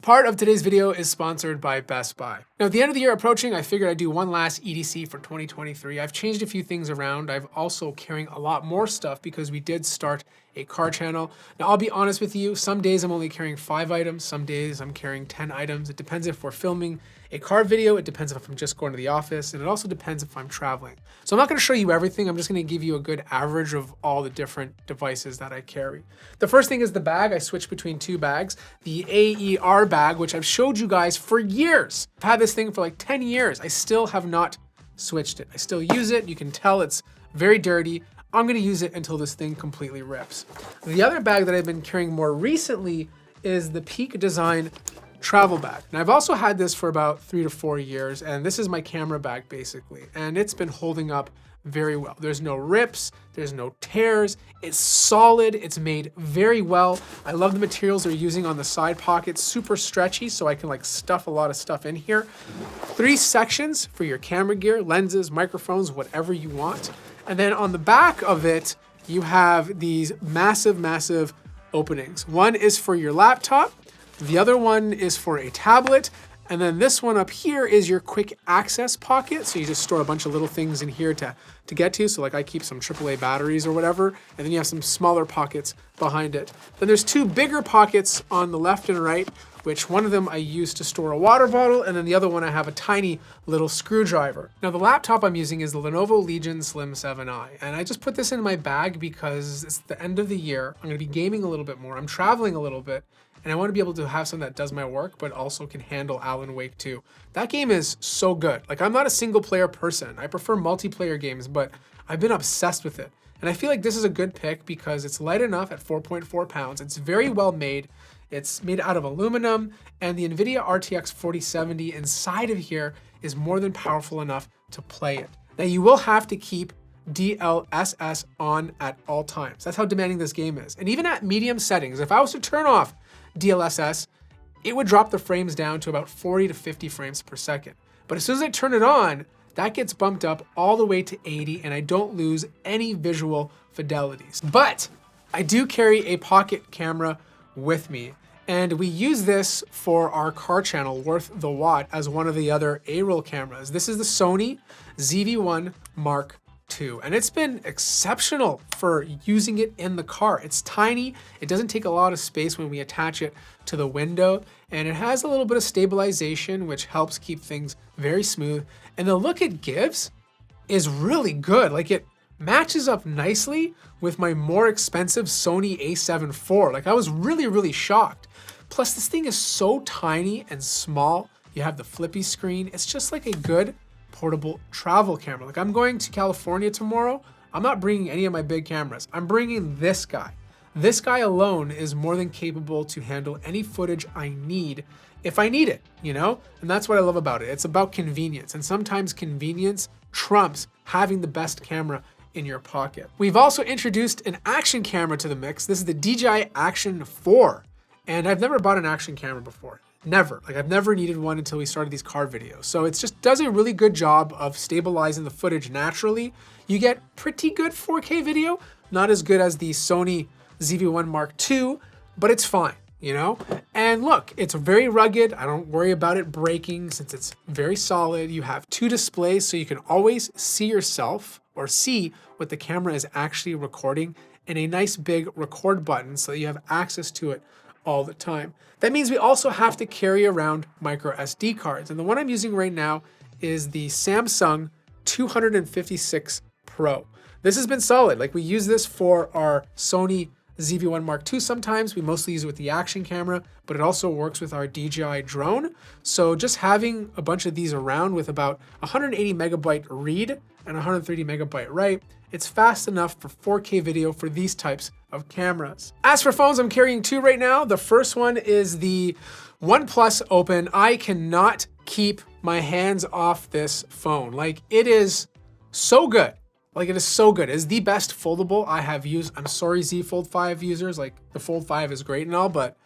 Part of today's video is sponsored by Best Buy. Now, at the end of the year approaching, I figured I'd do one last EDC for 2023. I've changed a few things around. I've also carrying a lot more stuff because we did start a car channel. Now, I'll be honest with you, some days I'm only carrying 5 items, some days I'm carrying 10 items. It depends if we're filming a car video, it depends if I'm just going to the office, and it also depends if I'm traveling. So I'm not gonna show you everything, I'm just gonna give you a good average of all the different devices that I carry. The first thing is the bag. I switch between 2 bags. The AER bag, which I've showed you guys for years. I've had this thing for like 10 years. I still have not switched it. I still use it. You can tell it's very dirty. I'm gonna use it until this thing completely rips. The other bag that I've been carrying more recently is the Peak Design travel bag. And I've also had this for about 3 to 4 years, and this is my camera bag basically. And it's been holding up very well. There's no rips, there's no tears, it's solid, it's made very well. I love the materials they're using on the side pockets, super stretchy, so I can like stuff a lot of stuff in here. 3 sections for your camera gear, lenses, microphones, whatever you want. And then on the back of it, you have these massive, massive openings. One is for your laptop, the other one is for a tablet, and then this one up here is your quick access pocket. So you just store a bunch of little things in here to get to. So like I keep some AAA batteries or whatever, and then you have some smaller pockets behind it. Then there's 2 bigger pockets on the left and right, which one of them I use to store a water bottle, and then the other one I have a tiny little screwdriver. Now the laptop I'm using is the Lenovo Legion Slim 7i, and I just put this in my bag because it's the end of the year. I'm gonna be gaming a little bit more, I'm traveling a little bit, and I want to be able to have something that does my work, but also can handle Alan Wake 2. That game is so good. Like, I'm not a single player person. I prefer multiplayer games, but I've been obsessed with it. And I feel like this is a good pick because it's light enough at 4.4 pounds. It's very well made. It's made out of aluminum, and the NVIDIA RTX 4070 inside of here is more than powerful enough to play it. Now, you will have to keep DLSS on at all times. That's how demanding this game is. And even at medium settings, if I was to turn off DLSS, it would drop the frames down to about 40 to 50 frames per second. But as soon as I turn it on, that gets bumped up all the way to 80, and I don't lose any visual fidelities. But I do carry a pocket camera with me, and we use this for our car channel, Worth the Watt, as one of the other A-roll cameras. This is the Sony ZV-1 Mark II, and it's been exceptional for using it in the car. It's tiny, it doesn't take a lot of space when we attach it to the window, and it has a little bit of stabilization, which helps keep things very smooth. And the look it gives is really good. Like, it matches up nicely with my more expensive Sony a7 IV. Like, I was really, really shocked. Plus, this thing is so tiny and small. You have the flippy screen. It's just like a good portable travel camera. Like, I'm going to California tomorrow. I'm not bringing any of my big cameras. I'm bringing this guy. This guy alone is more than capable to handle any footage I need if I need it, you know? And that's what I love about it. It's about convenience, and sometimes convenience trumps having the best camera in your pocket. We've also introduced an action camera to the mix. This is the DJI Action 4, and I've never bought an action camera before. Never. Like, I've never needed one until we started these car videos. So it just does a really good job of stabilizing the footage naturally. You get pretty good 4K video, not as good as the Sony ZV-1 Mark II, but it's fine, you know? And look, it's very rugged. I don't worry about it breaking since it's very solid. You have 2 displays, so you can always see yourself or see what the camera is actually recording, and a nice big record button so that you have access to it all the time. That means we also have to carry around micro SD cards. And the one I'm using right now is the Samsung 256 Pro. This has been solid. Like, we use this for our Sony ZV-1 Mark II sometimes. We mostly use it with the action camera, but it also works with our DJI drone. So just having a bunch of these around with about 180 megabyte read and 130 megabyte write, it's fast enough for 4K video for these types of cameras. As for phones, I'm carrying 2 right now. The first one is the OnePlus Open. I cannot keep my hands off this phone. Like, it is so good. Like, it is so good. It is the best foldable I have used. I'm sorry, Z Fold 5 users. Like, the Fold 5 is great and all, but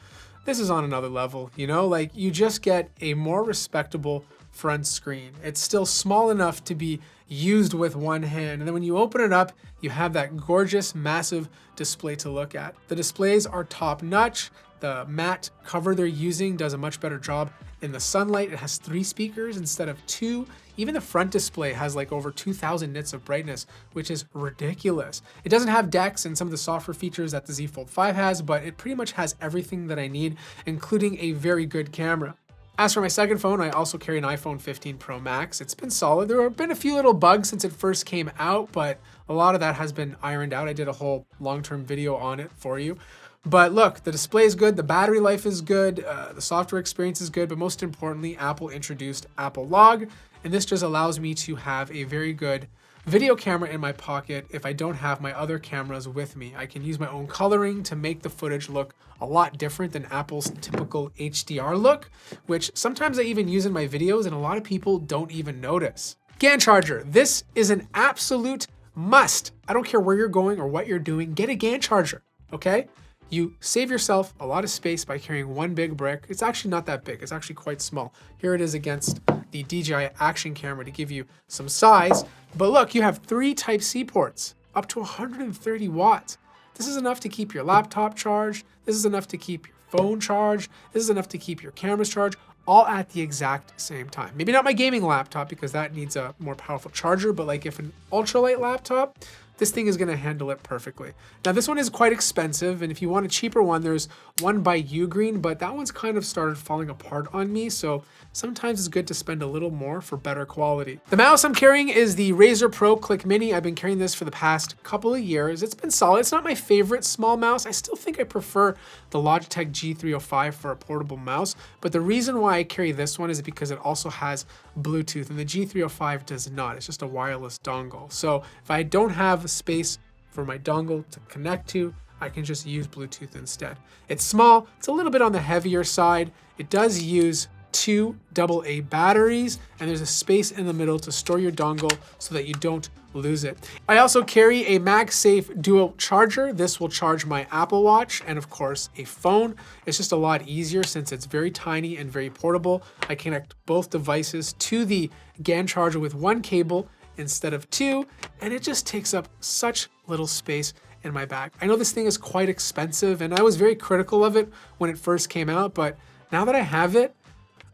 this is on another level, you know? Like, you just get a more respectable front screen. It's still small enough to be used with one hand. And then when you open it up, you have that gorgeous, massive display to look at. The displays are top notch. The matte cover they're using does a much better job in the sunlight. It has 3 speakers instead of 2. Even the front display has like over 2000 nits of brightness, which is ridiculous. It doesn't have DeX and some of the software features that the Z Fold 5 has, but it pretty much has everything that I need, including a very good camera. As for my second phone, I also carry an iPhone 15 Pro Max. It's been solid. There have been a few little bugs since it first came out, but a lot of that has been ironed out. I did a whole long-term video on it for you. But look, the display is good, the battery life is good, the software experience is good, but most importantly, Apple introduced Apple Log, and this just allows me to have a very good video camera in my pocket if I don't have my other cameras with me. I can use my own coloring to make the footage look a lot different than Apple's typical HDR look, which sometimes I even use in my videos and a lot of people don't even notice. Gan Charger. This is an absolute must. I don't care where you're going or what you're doing, get a Gan Charger, okay? You save yourself a lot of space by carrying one big brick. It's actually not that big, it's actually quite small. Here it is against the DJI action camera to give you some size. But look, you have 3 Type-C ports, up to 130 watts. This is enough to keep your laptop charged. This is enough to keep your phone charged. This is enough to keep your cameras charged, all at the exact same time. Maybe not my gaming laptop because that needs a more powerful charger, but like if an ultralight laptop, this thing is gonna handle it perfectly. Now this one is quite expensive, and if you want a cheaper one, there's one by Ugreen, but that one's kind of started falling apart on me, so sometimes it's good to spend a little more for better quality. The mouse I'm carrying is the Razer Pro Click Mini. I've been carrying this for the past couple of years. It's been solid. It's not my favorite small mouse. I still think I prefer the Logitech G305 for a portable mouse, but the reason why I carry this one is because it also has Bluetooth, and the G305 does not. It's just a wireless dongle. So if I don't have space for my dongle to connect to, I can just use Bluetooth instead. It's small, it's a little bit on the heavier side. It does use 2 AA batteries, and there's a space in the middle to store your dongle so that you don't lose it. I also carry a MagSafe dual charger. This will charge my Apple Watch and of course a phone. It's just a lot easier since it's very tiny and very portable. I connect both devices to the Gan Charger with 1 cable instead of 2, and it just takes up such little space in my bag. I know this thing is quite expensive, and I was very critical of it when it first came out, but now that I have it,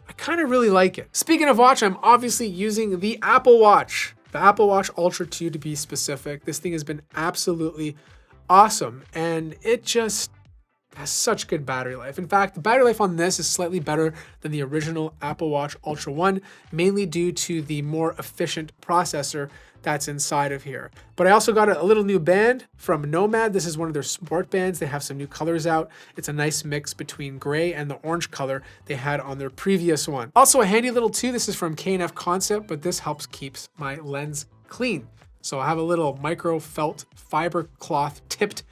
I kind of really like it. Speaking of watch, I'm obviously using the Apple Watch, the Apple Watch Ultra 2 to be specific. This thing has been absolutely awesome, and it just has such good battery life. In fact, the battery life on this is slightly better than the original Apple Watch Ultra 1, mainly due to the more efficient processor that's inside of here. But I also got a little new band from Nomad. This is one of their sport bands. They have some new colors out. It's a nice mix between gray and the orange color they had on their previous one. Also a handy little tool. This is from K&F Concept, but this helps keeps my lens clean. So I have a little micro felt fiber cloth tipped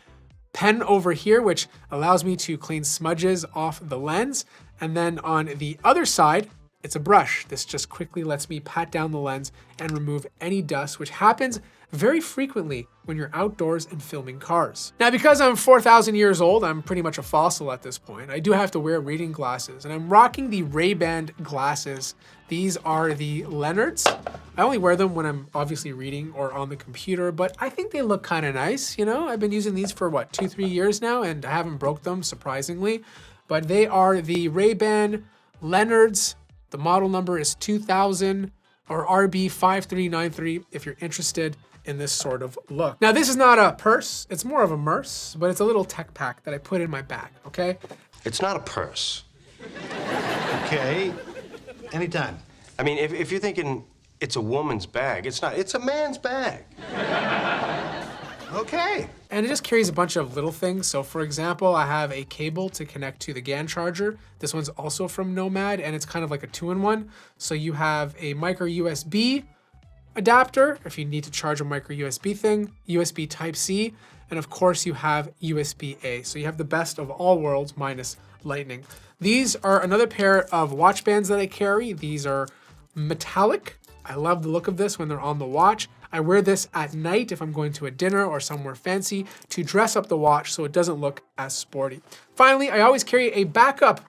pen over here, which allows me to clean smudges off the lens. And then on the other side, it's a brush. This just quickly lets me pat down the lens and remove any dust, which happens very frequently when you're outdoors and filming cars. Now, because I'm 4,000 years old, I'm pretty much a fossil at this point. I do have to wear reading glasses, and I'm rocking the Ray-Ban glasses. These are the Leonards. I only wear them when I'm obviously reading or on the computer, but I think they look kind of nice. You know, I've been using these for what, 2-3 years now, and I haven't broke them, surprisingly. But they are the Ray-Ban Leonards. The model number is 2000 or RB5393 if you're interested in this sort of look. Now, this is not a purse, it's more of a merce, but it's a little tech pack that I put in my bag, okay? It's not a purse. Okay, anytime. I mean, if you're thinking it's a woman's bag, it's not, it's a man's bag. Okay. And it just carries a bunch of little things. So for example, I have a cable to connect to the Gan Charger. This one's also from Nomad, and it's kind of like a 2-in-1. So you have a micro USB adapter if you need to charge a micro USB thing, USB Type-C, and of course you have USB-A. So you have the best of all worlds minus lightning. These are another pair of watch bands that I carry. These are metallic. I love the look of this when they're on the watch. I wear this at night if I'm going to a dinner or somewhere fancy to dress up the watch so it doesn't look as sporty. Finally, I always carry a backup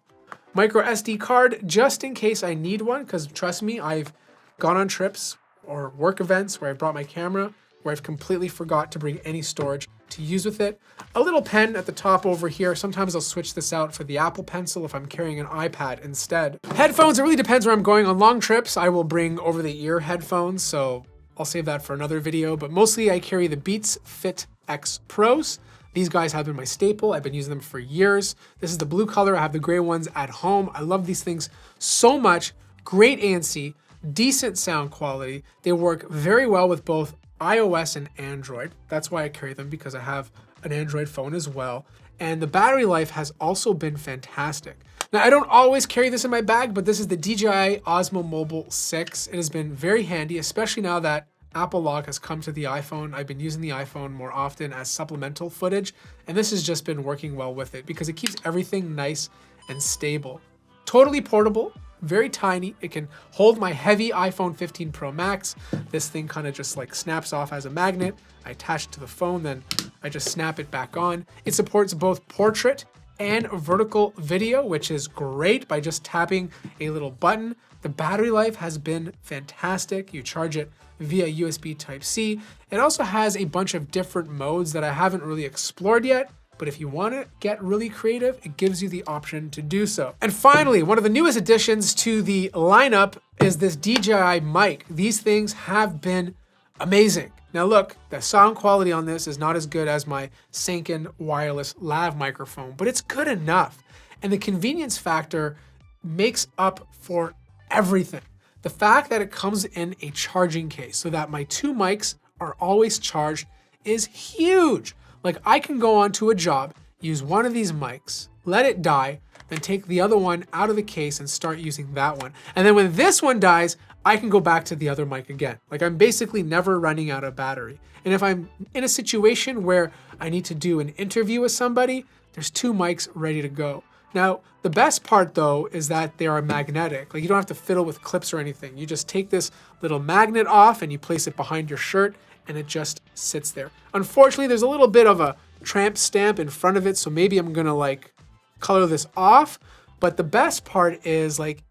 micro SD card just in case I need one, because trust me, I've gone on trips or work events where I brought my camera where I've completely forgot to bring any storage to use with it. A little pen at the top over here. Sometimes I'll switch this out for the Apple Pencil if I'm carrying an iPad instead. Headphones, it really depends where I'm going. On long trips, I will bring over-the-ear headphones, so I'll save that for another video, but mostly I carry the Beats Fit X Pros. These guys have been my staple. I've been using them for years. This is the blue color. I have the gray ones at home. I love these things so much. Great ANC, decent sound quality. They work very well with both iOS and Android. That's why I carry them, because I have an Android phone as well. And the battery life has also been fantastic. Now, I don't always carry this in my bag, but this is the DJI Osmo Mobile 6. It has been very handy, especially now that Apple Lock has come to the iPhone. I've been using the iPhone more often as supplemental footage, and this has just been working well with it because it keeps everything nice and stable. Totally portable, very tiny. It can hold my heavy iPhone 15 Pro Max. This thing kind of just like snaps off as a magnet. I attach it to the phone, then I just snap it back on. It supports both portrait and vertical video, which is great by just tapping a little button. The battery life has been fantastic. You charge it via USB Type-C. It also has a bunch of different modes that I haven't really explored yet, but if you want to get really creative, it gives you the option to do so. And finally, one of the newest additions to the lineup is this DJI mic. These things have been amazing. Now look, the sound quality on this is not as good as my Sanken wireless lav microphone, but it's good enough. And the convenience factor makes up for everything. The fact that it comes in a charging case so that my two mics are always charged is huge. Like, I can go onto a job, use one of these mics, let it die, then take the other one out of the case and start using that one. And then when this one dies, I can go back to the other mic again. Like, I'm basically never running out of battery. And if I'm in a situation where I need to do an interview with somebody, there's two mics ready to go. Now, the best part though is that they are magnetic. Like, you don't have to fiddle with clips or anything. You just take this little magnet off and you place it behind your shirt and it just sits there. Unfortunately, there's a little bit of a tramp stamp in front of it, so maybe I'm gonna like color this off. But the best part is, like,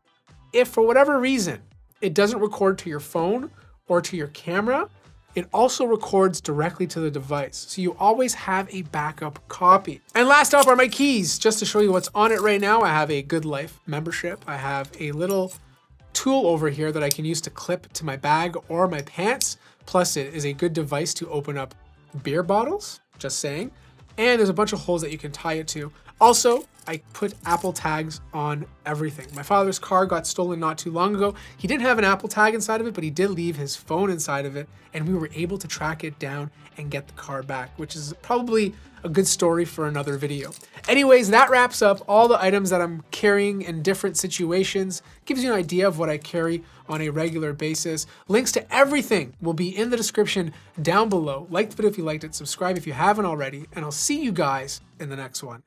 if for whatever reason it doesn't record to your phone or to your camera, it also records directly to the device. So you always have a backup copy. And last up are my keys. Just to show you what's on it right now, I have a Good Life membership. I have a little tool over here that I can use to clip to my bag or my pants. Plus, it is a good device to open up beer bottles, just saying. And there's a bunch of holes that you can tie it to. Also, I put Apple tags on everything. My father's car got stolen not too long ago. He didn't have an Apple tag inside of it, but he did leave his phone inside of it, and we were able to track it down and get the car back, which is probably a good story for another video. Anyways, that wraps up all the items that I'm carrying in different situations. Gives you an idea of what I carry on a regular basis. Links to everything will be in the description down below. Like the video if you liked it, subscribe if you haven't already, and I'll see you guys in the next one.